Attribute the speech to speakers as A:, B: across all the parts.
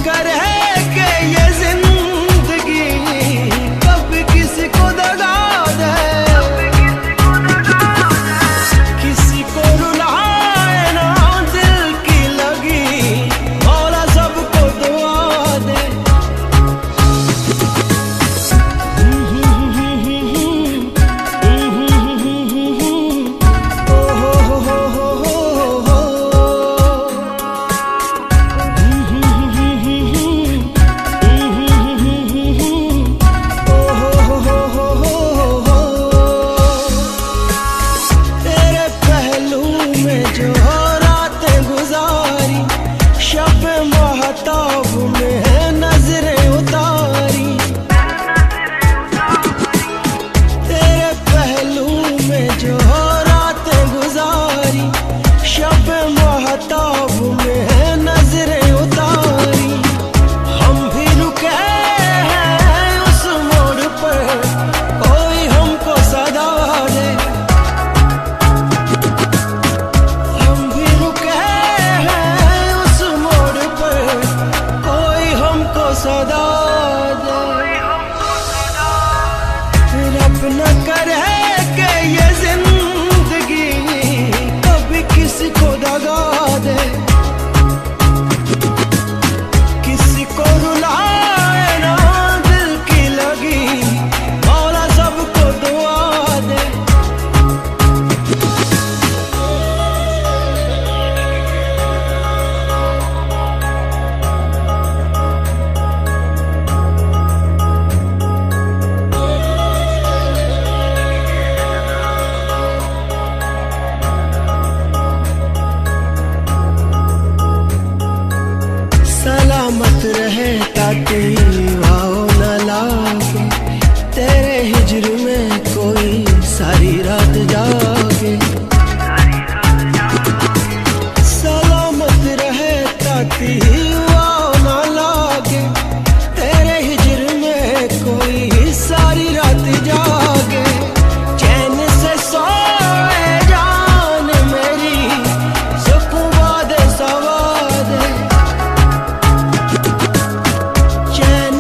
A: कर है कि ये जिंदगी कभी किसी को दगा दे, किसी को रुलाए ना दिल की लगी, मौला सबको दुआ दे। अपना कर है कि ये जिंदगी कभी किसी को दगा दे, किसी को रुलाए ना दिल की लगी, मौला सबको दुआ दे। सलामत रहे ताकि वाओ न लागे, तेरे हिजर में कोई सारी रात जागे। सलामत रहे ताकि वाओ न लागे, तेरे हिजर में कोई सारी रात जागे। चैन से सोए जान मेरी, सुकून बाद सवाद, चैन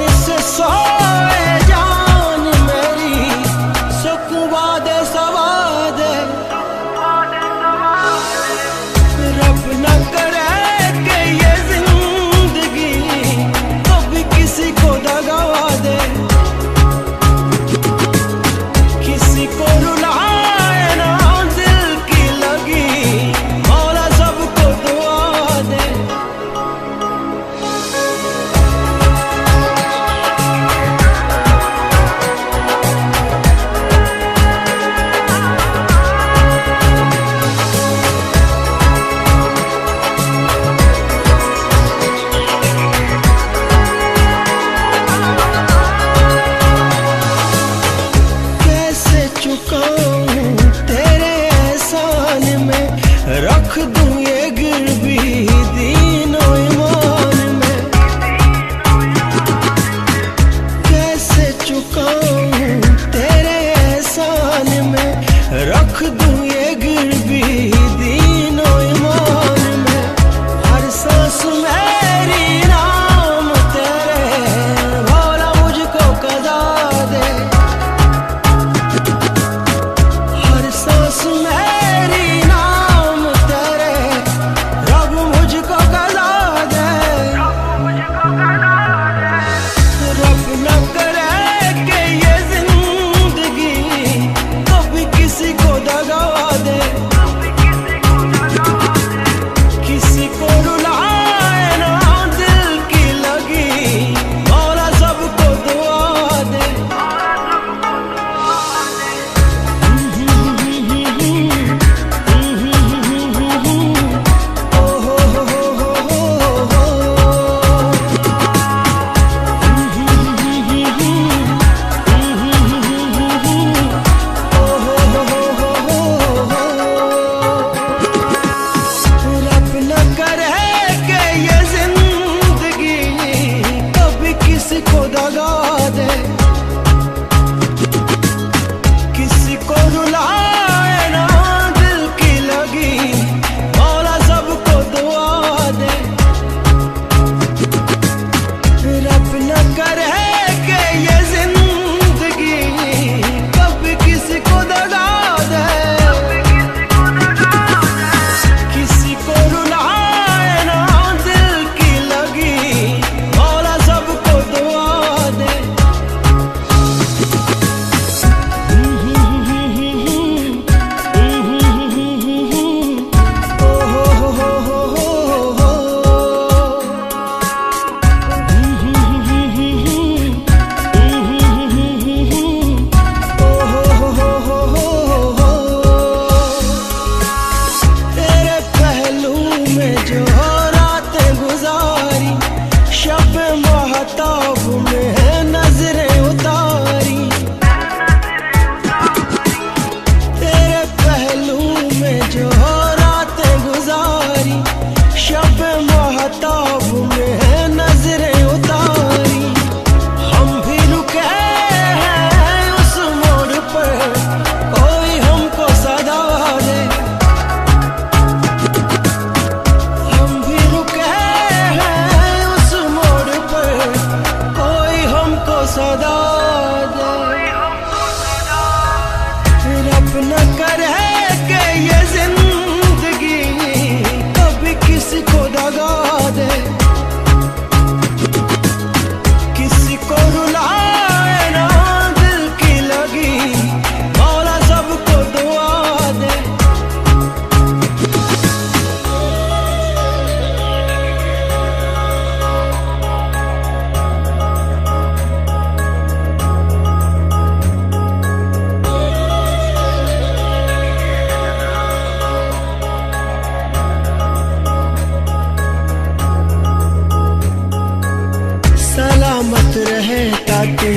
A: रहे ताती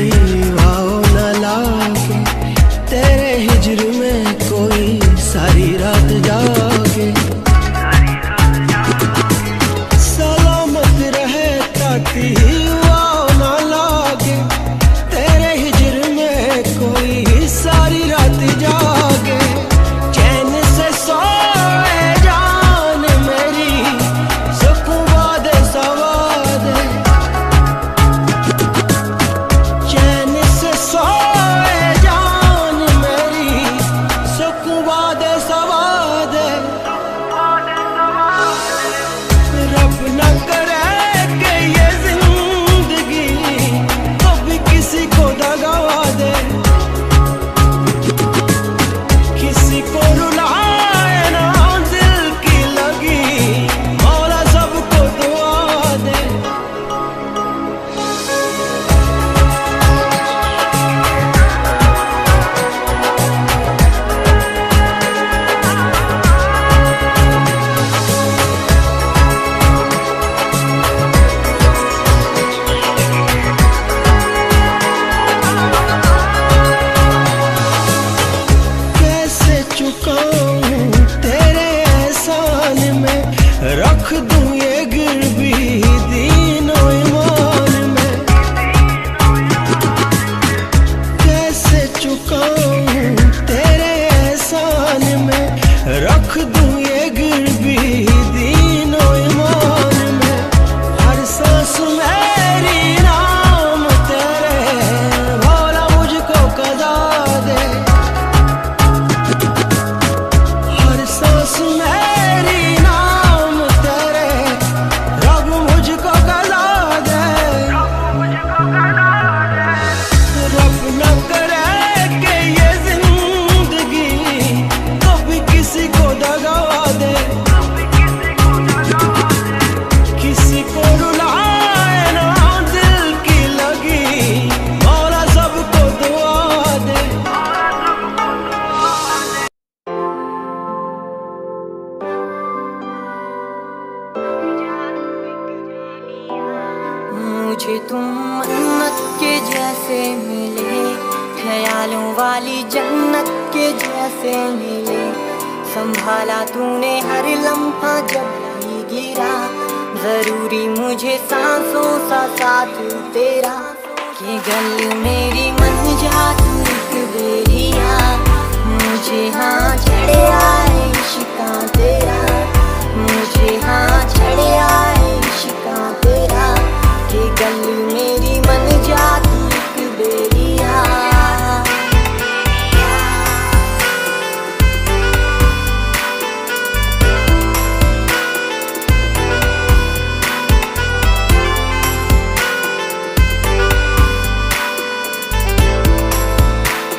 A: वाओ न लागे, तेरे हिजर में कोई सारी रात जागे। सलामत रहे ताती वाओ न लागे, तेरे हिजर में कोई सारी रात जागे। चैन से सोए जान मेरी, सुकून वादे सवादे। चैन से सोए जान मेरी, सुकून वादे सवादे। रब न करे कि ये जिंदगी कभी किसी को दगा दे, किसी को रुलाए ना दिल की लगी, मौला सबको दुआ दे। कैसे चुकाऊं तेरे एहसान में, रख दूं ये गिरवी दीनो ईमान में। कैसे चुकाऊं तेरे एहसान में, रख दूं ये गिरवी दीनो ईमान में। हर सांस मेरी नाम तेरे, भोला मुझको कदा दे। हर सांस मेरी नाम तेरे, रब मुझको कदा दे। रब न करे कि ये जिंदगी कभी किसी को दगा दे, किसी को रुलाए ना दिल की लगी, मौला सबको दुआ दे।
B: मुझे तुम मन्नत के जैसे मिले, ख्यालों वाली जन्नत के जैसे मिले। संभाला तूने हर लम्हा जब भी गिरा, जरूरी मुझे सांसों सा साथ तेरा। कि गली मेरी मन जा तू एक बेरिया, मुझे हाँ चढ़े आए इश्क़ तेरा।